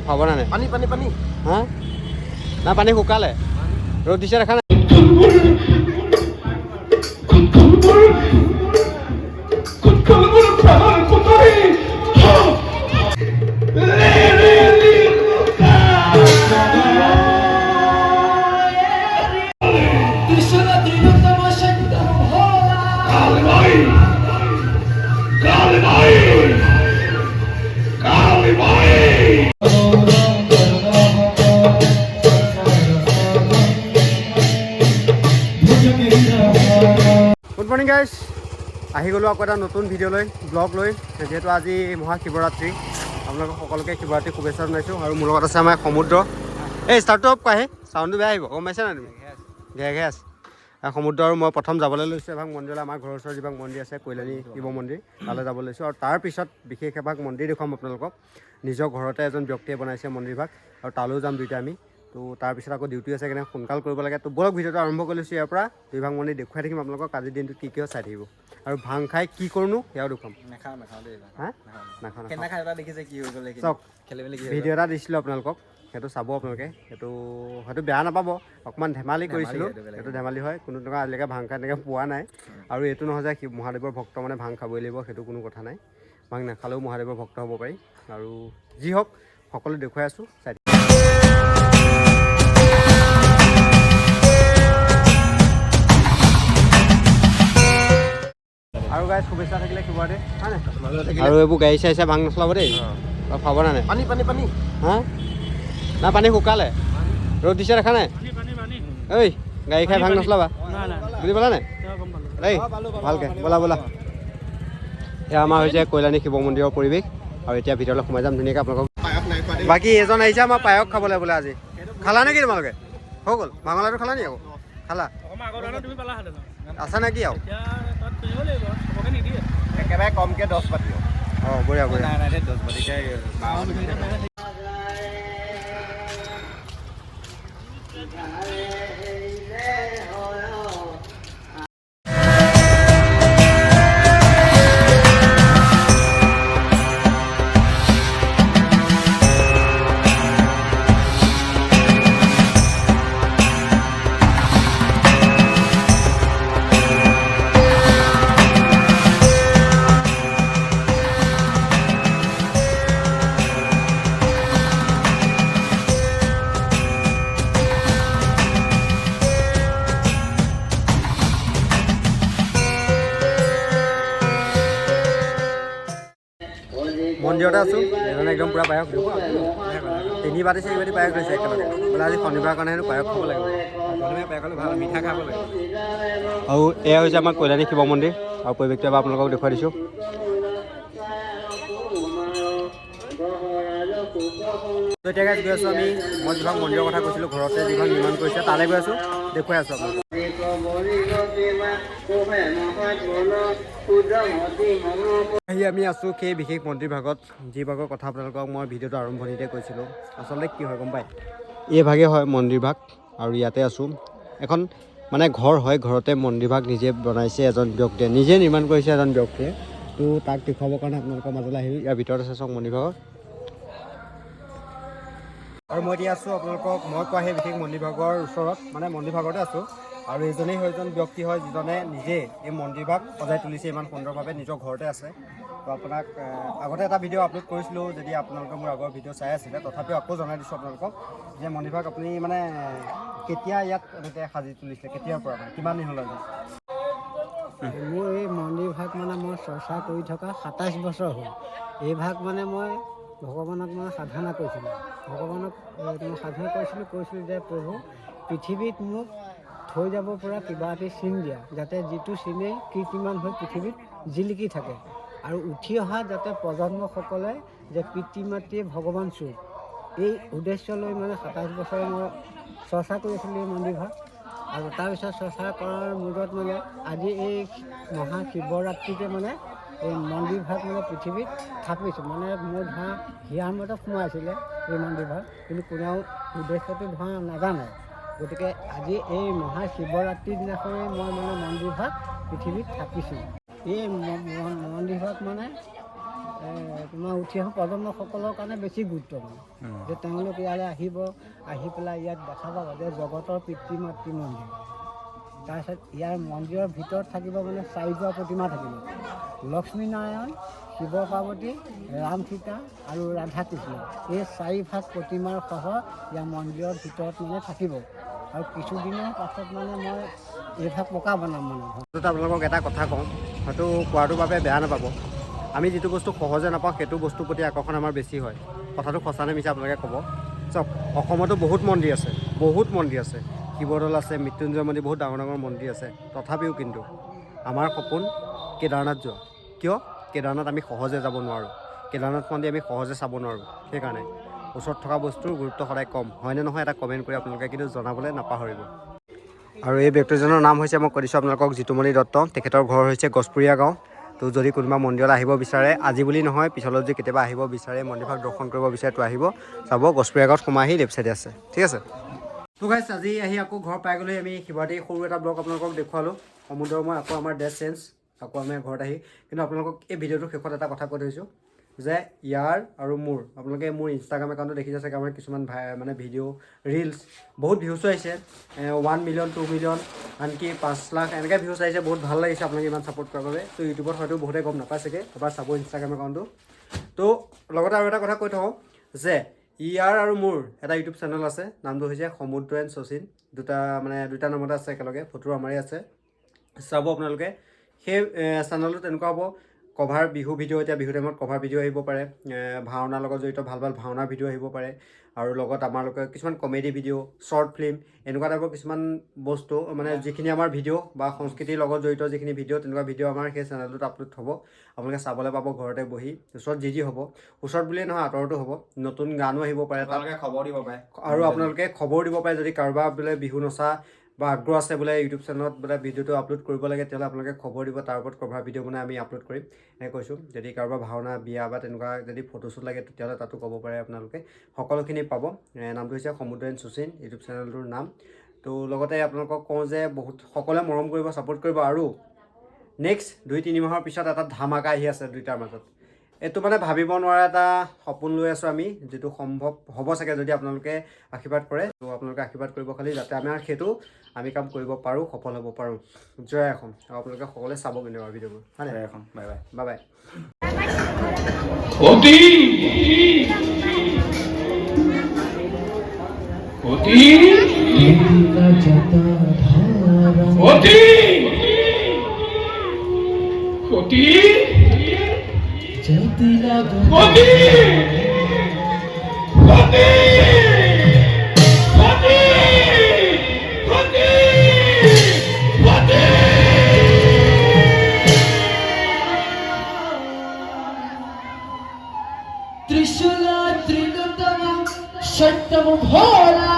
খাব না পানী পানী পানী হা না পানী শুকালে ৰ'দ দিছে দেখা নাই গুড মৰ্ণিং গাইজ আহি গ'লোঁ আকৌ এটা নতুন ভিডিঅ' লৈ ব্লগ লৈ যিহেতু আজি মহাশিৱৰাত্ৰি আপোনালোকক সকলোকে শিৱৰাত্ৰি শুভেচ্ছা জনাইছোঁ আৰু মোৰ লগত আছে আমাৰ সমুদ্ৰ এই ষ্টাৰ্টটো অফ কাহে চাউণ্ডটো বেয়া আহিব গম পাইছা নাই তুমি ঘে ঘে আছে সমুদ্ৰ আৰু মই প্ৰথম যাবলৈ লৈছোঁ এভাগ মন্দিৰলৈ আমাৰ ঘৰৰ ওচৰত যিভাগ মন্দিৰ আছে কৈলানী শিৱ মন্দিৰ তালৈ যাবলৈ লৈছোঁ আৰু তাৰপিছত বিশেষ এভাগ মন্দিৰ দেখুৱাম আপোনালোকক নিজৰ ঘৰতে এজন ব্যক্তিয়ে বনাইছে মন্দিৰভাগ আৰু তালৈও যাম দুইটা আমি তো তাৰপিছত আকৌ ডিউটি আছে কেনে সোনকাল কৰিব লাগে তো বলক ভিডিঅ'টো আৰম্ভ কৰি লৈছোঁ ইয়াৰ পৰা দুইভাগ মন্দিৰ দেখুৱাই থাকিম আপোনালোকক আজিৰ দিনটোত কি চাই থাকিব আৰু ভাং খাই কি কৰোঁনো সেয়াও দেখুৱাম চাওক ভিডিঅ' এটা দিছিলোঁ আপোনালোকক সেইটো চাব আপোনালোকে সেইটো বেয়া নাপাব অকণমান ধেমালি কৰিছিলোঁ সেইটো ধেমালি হয় কোনো টকা আজিলৈকে ভাং খাই তেনেকৈ পোৱা নাই আৰু এইটো নহয় যে মহাদেৱৰ ভক্ত মানে ভাং খাবই লাগিব সেইটো কোনো কথা নাই ভাং নাখালেও মহাদেৱৰ ভক্ত হ'ব পাৰি আৰু যি হওক সকলো দেখুৱাই আছোঁ চাই আৰু গাড়ী শুভেচ্ছা থাকিলে শিৱৰাত্ৰি হয় নাই আৰু এইবোৰ গাড়ী চাই ভাং নচলাব দেই খাব নাই পানী পানী পানী হা না পানী শুকালে ৰ'দ দিছে দেখা নাই ঐ গাড়ী খাই ভাং নচলাবা বুজি পালা নাই দেই ভালকৈ ব'লা ব'লা এয়া আমাৰ হৈছে কৈলানী শিৱ মন্দিৰৰ পৰিৱেশ আৰু এতিয়া ভিতৰলৈ সোমাই যাম ধুনীয়াকৈ আপোনালোকক বাকী এজন আহিছে আমাৰ পায়স খাবলৈ বোলে আজি খালা নেকি তোমালোকে হৈ গ'ল ভাঙলাটো খালা নি আকৌ খালা আছে নে কি আৰু একেবাৰে কমকৈ 10 পাতি অঁ বঢ়িয়া বঢ়িয়া 10 পাতিকৈ মন্দিৰতে আছোঁ এজনে একদম পূৰা পায়স তিনি বাতি চাৰি বাতি পায়স লৈছে একেলগে বোলে আজি শনিবাৰৰ কাৰণে হেনো পায়স খাব লাগিব পায়স খালে ভাল মিঠা খাব লাগিব আৰু এয়া হৈছে আমাৰ কৈলানী শিৱ মন্দিৰ আৰু পৰিৱেশটো এবাৰ আপোনালোকক দেখুৱাই দিছোঁ এতিয়া গাইজ গৈ আছোঁ আমি মই যিভাগ মন্দিৰৰ কথা কৈছিলোঁ ঘৰতে যিভাগ নিৰ্মাণ কৰিছে তালৈ গৈ আছোঁ দেখুৱাই আছোঁ আপোনালোকক আহি আমি আছোঁ সেই বিশেষ মন্দিৰ ভাগত যি ভাগৰ কথা আপোনালোকক মই ভিডিঅ'টো আৰম্ভণিতে কৈছিলোঁ আচলতে কি হয় গম পায় এই ভাগে হয় মন্দিৰ ভাগ আৰু ইয়াতে আছোঁ এখন মানে ঘৰ হয় ঘৰতে মন্দিৰ ভাগ নিজে বনাইছে এজন ব্যক্তিয়ে নিজে নিৰ্মাণ কৰিছে এজন ব্যক্তিয়ে তো তাক দেখুৱাবৰ কাৰণে আপোনালোকৰ মাজলৈ আহিলোঁ ইয়াৰ ভিতৰত আছে চাওক মন্দিৰ ভাগৰ আৰু মই এতিয়া আছোঁ আপোনালোকক মই কোৱা সেই বিশেষ মন্দিৰ ভাগৰ ওচৰত মানে মন্দিৰ ভাগতে আছোঁ আৰু এইজনেই সেইজন ব্যক্তি হয় যিজনে নিজে এই মন্দিৰ ভাগ সজাই তুলিছে ইমান সুন্দৰভাৱে নিজৰ ঘৰতে আছে তো আপোনাক আগতে এটা ভিডিঅ' আপলোড কৰিছিলোঁ যদি আপোনালোকে মোৰ আগৰ ভিডিঅ' চাই আছিলে তথাপিও আকৌ জনাই দিছোঁ আপোনালোকক যে মন্দিৰ ভাগ আপুনি মানে কেতিয়া ইয়াত এনেকৈ সাজি তুলিছিলে কেতিয়াৰ পৰা মানে কিমান দিন হ'ল আজি মোৰ এই মন্দিৰ ভাগ মানে মই চৰ্চা কৰি থকা 27 বছৰ হ'ল এই ভাগ মানে মই ভগৱানক মই সাধনা কৰিছিলোঁ ভগৱানক মই সাধনা কৈছিলোঁ যে প্ৰভু পৃথিৱীত মোক থৈ যাব পৰা কিবা এটি চিন দিয়া যাতে যিটো চিনেই কীৰ্তিমান হৈ পৃথিৱীত জিলিকি থাকে আৰু উঠি অহা যাতে প্ৰজন্মসকলে যে পিতৃ মাতৃয়ে ভগৱান স্বৰূপ এই উদ্দেশ্য লৈ মানে 27 বছৰ মই চৰ্চা কৰিছিলোঁ এই মন্দিৰ ভাগ আৰু তাৰপিছত চৰ্চা কৰাৰ মূৰত মানে আজি এই মহাশিৱৰাত্ৰিতে মানে এই মন্দিৰ ভাগ মানে পৃথিৱীত থাপিছোঁ মানে মোৰ ধৰা হিয়াৰ মতে সোমাইছিলে এই মন্দিৰ ভাগ কিন্তু কোনেও উদ্দেশ্যটো ধৰা নাজানে গতিকে আজি এই মহাশিৱৰাত্ৰিৰ দিনাখনেই মই মানে মন্দিৰ ভাগ পৃথিৱীত থাপিছোঁ এই মন্দিৰভাগ মানে তোমাৰ উঠি অহা প্ৰজন্মসকলৰ কাৰণে বেছি গুৰুত্বপূৰ্ণ যে তেওঁলোক ইয়ালৈ আহিব, আহি পেলাই ইয়াত দেখা পাব যে জগতৰ পিতৃ মাতৃ মন্দিৰ। তাৰপিছত ইয়াৰ মন্দিৰৰ ভিতৰত থাকিব মানে 4যোৰা প্ৰতিমা থাকিব, লক্ষ্মীনাৰায়ণ, শিৱ পাৰ্বতী, ৰাম সীতা আৰু ৰাধা কৃষ্ণ। এই 4 ভাগ প্ৰতিমাৰ সহ ইয়াৰ মন্দিৰৰ ভিতৰত মানে থাকিব। আৰু কিছুদিনৰ পাছত মানে মই এই ভাগ পকা বনাম মানে। আপোনালোকক এটা কথা কওঁ, হয়তো কোৱাটোৰ বাবে বেয়া নাপাব। আমি যিটো বস্তু সহজে নাপাওঁ সেইটো বস্তুৰ প্ৰতি আকৰ্ষণ আমাৰ বেছি হয়। কথাটো সঁচা নে মিছা আপোনালোকে ক'ব। চাওক, অসমতো বহুত মন্দিৰ আছে, বহুত মন্দিৰ আছে, শিৱদৌল আছে, মৃত্যুঞ্জয় মন্দিৰ, বহুত ডাঙৰ ডাঙৰ মন্দিৰ আছে। তথাপিও কিন্তু আমাৰ সপোন কেদাৰনাথ যোৱা। কিয়? কেদাৰনাথ আমি সহজে যাব নোৱাৰোঁ, কেদাৰনাথ মন্দিৰ আমি সহজে চাব নোৱাৰোঁ। সেইকাৰণে ওচৰত থকা বস্তুৰ গুৰুত্ব সদায় কম, হয়নে নহয় এটা কমেণ্ট কৰি আপোনালোকে কিন্তু জনাবলৈ নাপাহৰিব। আৰু এই ব্যক্তিজনৰ নাম হৈছে, মই কৈ দিছোঁ আপোনালোকক, জিতুমণি দত্ত। তেখেতৰ ঘৰ হৈছে গছপুৰীয়া গাঁও। তো যদি কোনোবা মন্দিৰলৈ আহিব বিচাৰে, আজি বুলি নহয়, পিছলৈ যদি কেতিয়াবা আহিব বিচাৰে, মন্দিৰভাগ দৰ্শন কৰিব বিচাৰে, তো আহিব, চাব, গছপুৰীয়া গাঁৱত সোমাই আহি লেফ্ট চাইডে আছে। ঠিক আছে। তো গাইছ, আজি আহি আকৌ ঘৰ পাই গ'লে। আমি শিৱৰাত্ৰি সৰু এটা ব্লগ আপোনালোকক দেখুৱালোঁ। সমুদ্ৰৰ মই আকৌ আমাৰ ড্ৰেছ চেঞ্জ, আকৌ আমি ঘৰত আহি। কিন্তু আপোনালোকক এই ভিডিঅ'টোৰ শেষত এটা কথা কৈ থৈছোঁ যে ইয়াৰ আৰু মোৰ, আপোনালোকে মোৰ ইনষ্টাগ্ৰাম একাউণ্টত দেখিছে চাগে, আমাৰ কিছুমান মানে ভিডিঅ' ৰিলছ বহুত ভিউজ আহিছে, 1 মিলিয়ন 2 মিলিয়ন, আনকি 5 লাখ এনেকৈ ভিউজ আহিছে। বহুত ভাল লাগিছে আপোনালোকে ইমান ছাপোৰ্ট কৰাৰ বাবে। তো ইউটিউবত হয়তো বহুতে গম নাপায় চাগে, এবাৰ চাব ইনষ্টাগ্ৰাম একাউণ্টটো। তো লগতে আৰু এটা কথা কৈ থওঁ যে ইয়াৰ আৰু মোৰ এটা ইউটিউব চেনেল আছে, নামটো হৈছে সমুদ্ৰ এণ্ড শচীন। দুটা নামতে আছে একেলগে, ফটো আমাৰে আছে, চাব আপোনালোকে। সেই চেনেলটো তেনেকুৱা হ'ব, কভাৰ বিহু ভিডিঅ', এতিয়া বিহু টাইমত কভাৰ ভিডিঅ' আহিব পাৰে, ভাওনাৰ লগত জড়িত ভাল ভাল ভাওনাৰ ভিডিঅ' আহিব পাৰে, আৰু লগত আমালোকে কিছুমান কমেডি ভিডিঅ', শ্বৰ্ট ফিল্ম, এনেকুৱা টাইপৰ কিছুমান বস্তু, মানে যিখিনি আমাৰ ভিডিঅ' বা সংস্কৃতিৰ লগত জড়িত যিখিনি ভিডিঅ', তেনেকুৱা ভিডিঅ' আমাৰ সেই চেনেলটোত আপলোড হ'ব। আপোনালোকে চাবলৈ পাব ঘৰতে বহি। ওচৰত যি হ'ব, ওচৰত বুলিয়ে নহয় আঁতৰতো হ'ব, নতুন গানো আহিব পাৰে, আপোনালোকে খবৰ দিব পাৰে। আৰু আপোনালোকে খবৰ দিব পাৰে, যদি কাৰোবাৰ বোলে বিহু নচা বা আগ্ৰহ আছে, বোলে ইউটিউব চেনেলত বোলে ভিডিঅ'টো আপলোড কৰিব লাগে, তেতিয়াহ'লে আপোনালোকে খবৰ দিব, তাৰ ওপৰত কভাৰ ভিডিঅ' বনাই আমি আপলোড কৰিম। এনেকৈ কৈছোঁ। যদি কাৰোবাৰ ভাওনা, বিয়া বা তেনেকুৱা যদি ফটোশ্বুট লাগে, তেতিয়াহ'লে তাতো ক'ব পাৰে আপোনালোকে। সকলোখিনি পাব। নামটো হৈছে সমুদ্ৰ এণ্ড শচীন, ইউটিউব চেনেলটোৰ নাম। তো লগতে আপোনালোকক কওঁ যে বহুত সকলোৱে মৰম কৰিব, ছাপোৰ্ট কৰিব। আৰু নেক্সট 2-3 মাহৰ পিছত এটা ধামাকা আহি আছে দুইটাৰ মাজত। এইটো মানে ভাবিব নোৱাৰা এটা সপোন লৈ আছোঁ আমি, যিটো সম্ভৱ হ'ব চাগে যদি আপোনালোকে আশীৰ্বাদ কৰে। তো আপোনালোকে আশীৰ্বাদ কৰিব খালি, যাতে সেইটো আমি কাম কৰিব পাৰোঁ, সফল হ'ব পাৰোঁ। জয় অসম। আৰু আপোনালোকে সকলোৱে চাব কিন্তু আমাৰ ভিডিঅ'বোৰ। হয় নাই? জয় Assam. Bye bye. Bye bye. त्रिशूला त्रिलोतम षट्टम भोला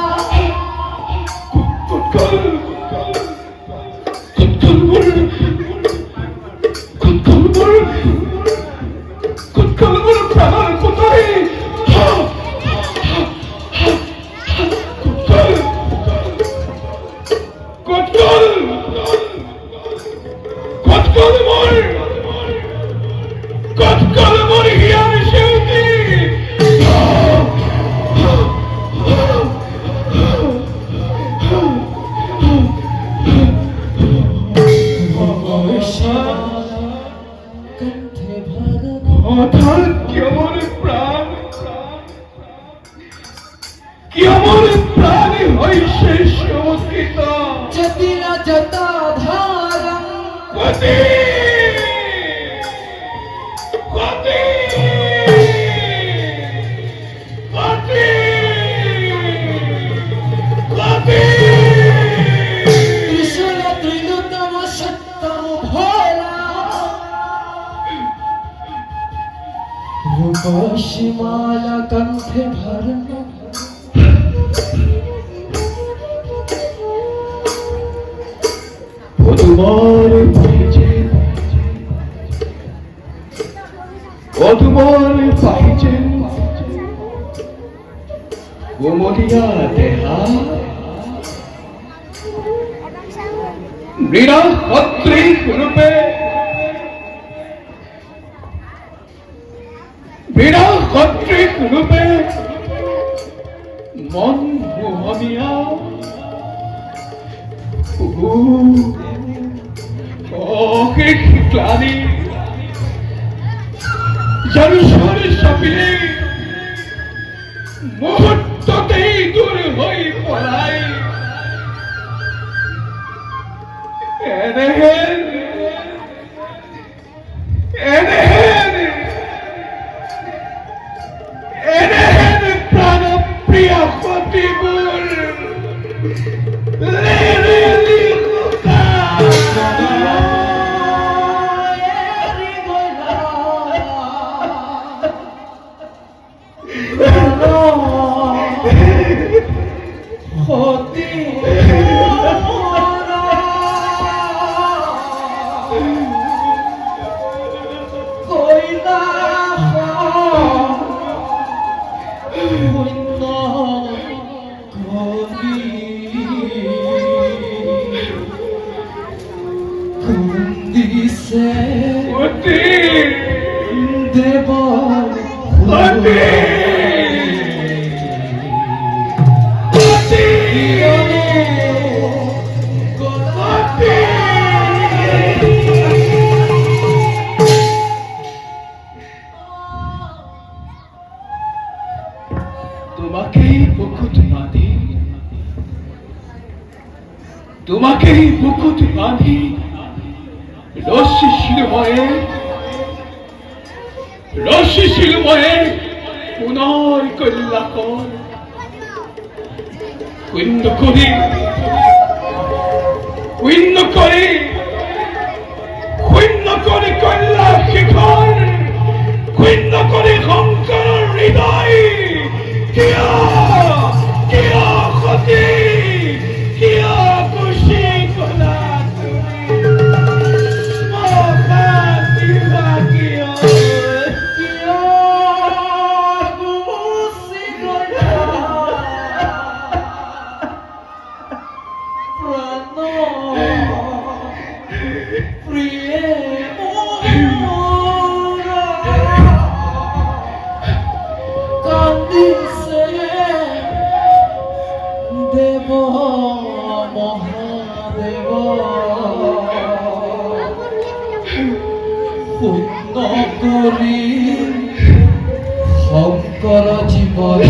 रूपशिमाला कंठे भरना तुम्हारे पाहिजे गोमोदिया देहा मीरा हत्री रूपे বিরল কর্তৃক রূপে মন মোহনিয়া অশেষ ক্লানি জনসর চাপিলে মুহূর্ততেই দূর হৈ পলাই এনেহেন প্রাণপ্রিয় সতীবোৰ লেৰেলি দেব তোমাকেই বুকুত বাঁধি তোমাকেই বুকুত বাঁধি ৰশ্মি শিলময়ে পুনৰ কল্যাণ শূন্য কৰি কল্যাণ শিখৰ শূন্য কৰি শংকৰৰ হৃদয় কিয় সতী কিয় খুশি কলা দেব মহাদেব শূন্য কৰি শংকৰ জীৱন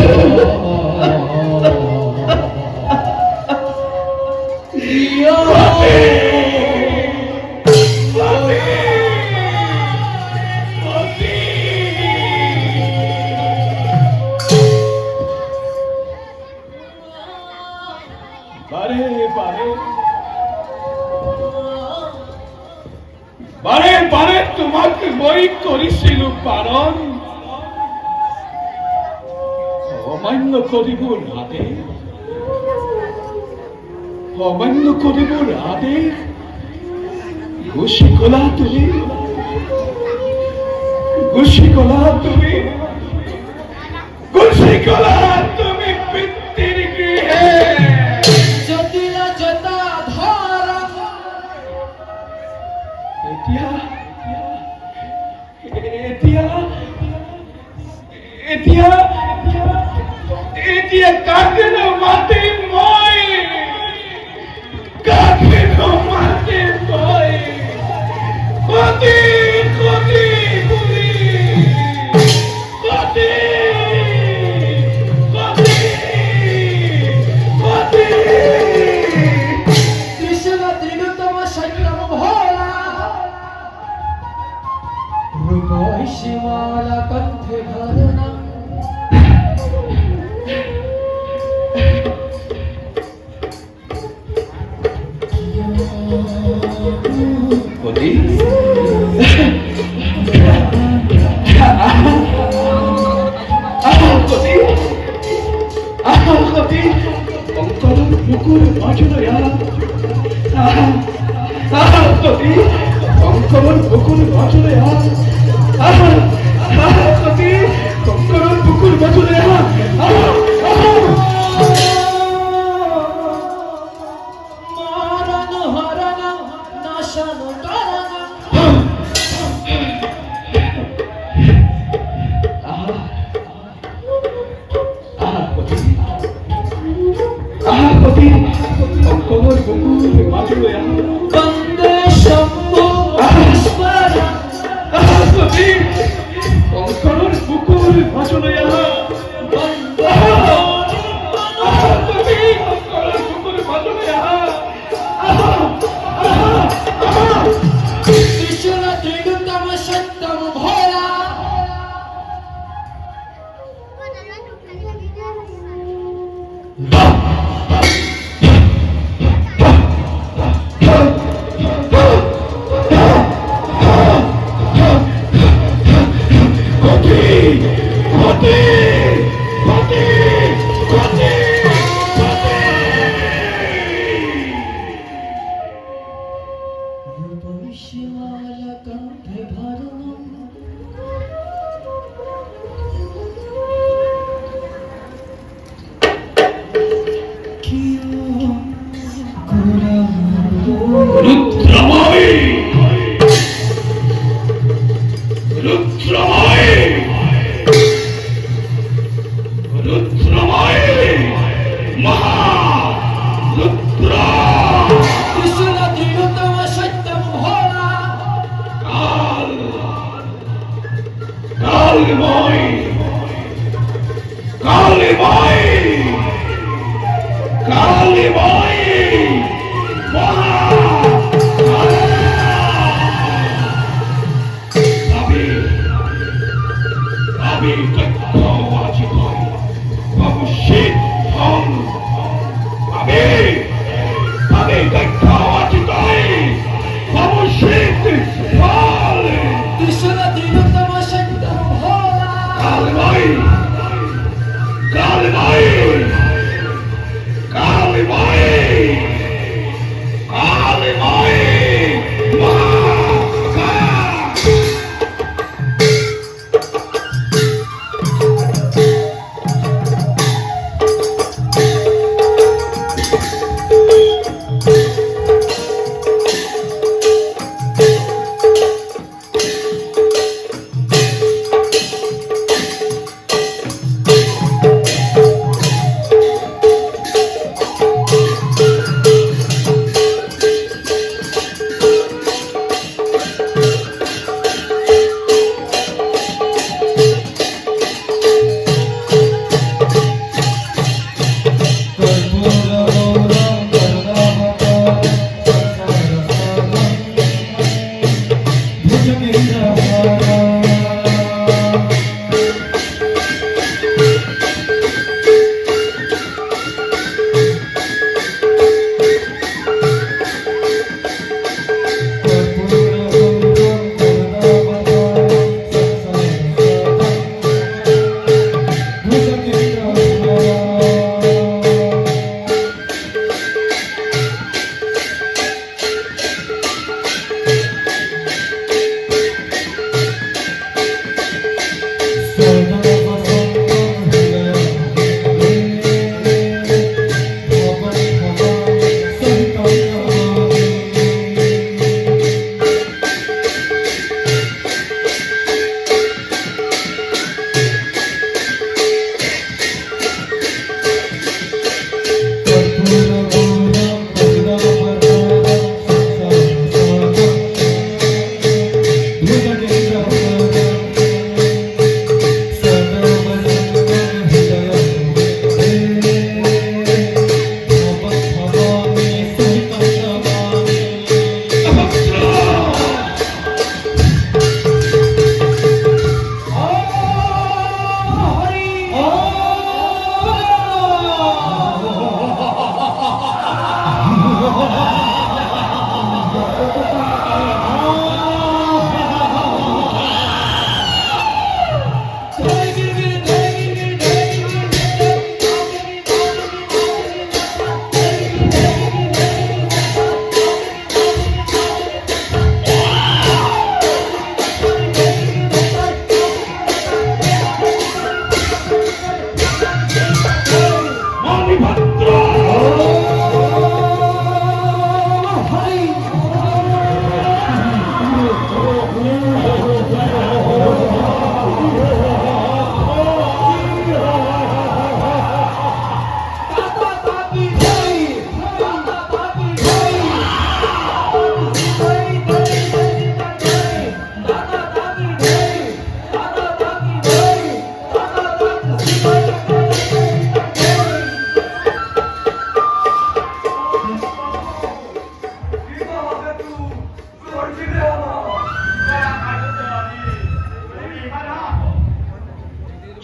বাৰে বাৰে তোমাক মই কৰিছিলো পাৰণ অমান্য কৰিবৰ আদেশ গুচি গলা তুমি পিতৃৰ গৃহে জটিলা জটা ধৰা এতিয়া কাকেনো মাতিম মই সতী বুলি ত্ৰিশূল ত্ৰিলোত্তম সত্যম ভোলা ৰূপ শিমালা কণ্ঠে ভৰনা সতী শংকৰ বুকুৰ মাজলৈ সতী শংকৰৰ বুকুৰ মাজলৈ সতী শংকৰৰ বুকুৰ মাজলৈ মাৰণ হৰণ নাশন কৰণ বাঁচলৈ আহা তুমি শংকৰৰ চকুৰ বাঁচলৈ আহা ত্রিশূল ত্রিগুণতম সত্যম ভোলা রূপবিশালা কণ্ঠে ভরণম রুদ্রময় রুদ্রময় রুদ্রময় মহা রুদ্র ত্রিশূল ত্রিগুণতম সত্যম ভোলা কালময় কালময় কালময় মহা আমি তথ্যবাচী হই অবশ্যিত হন আমি তথ্যবাচী হই অবশ্যিত ফল ত্রিশূল ত্রিগুণতম সত্যম ভোলা কালময় কালময় কালময় কালময় মহা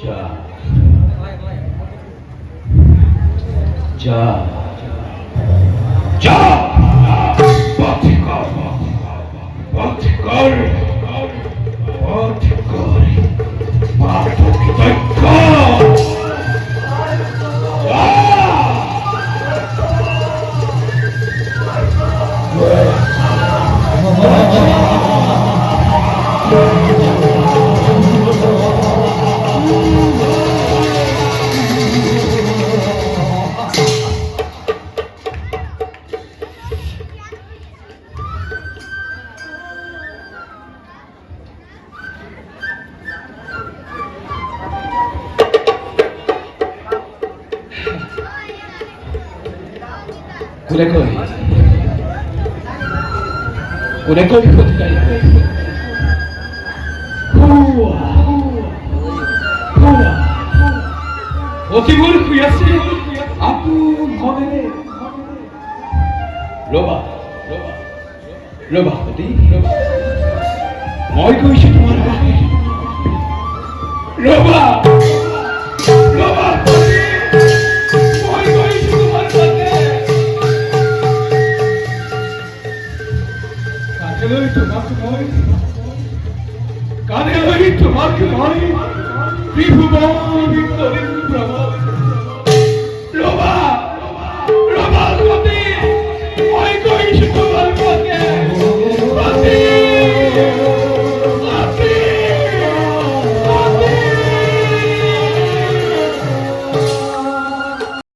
যা যা যা পথ কর পথ কর পথ কর পাঠক দক্ষ কোনে কই কোনে কই কোথায় অতিমূল শুই আছে আপোন মনেৰে ৰবা ৰবা ৰবা সতী মই কৈছো তোমাৰ বাবে ৰবা ৰবা সতী মই কৈছো তোমাৰ বাবে কাজলৈ তোমাক মই কাজলৈ তোমাক মই ত্ৰিভুৱন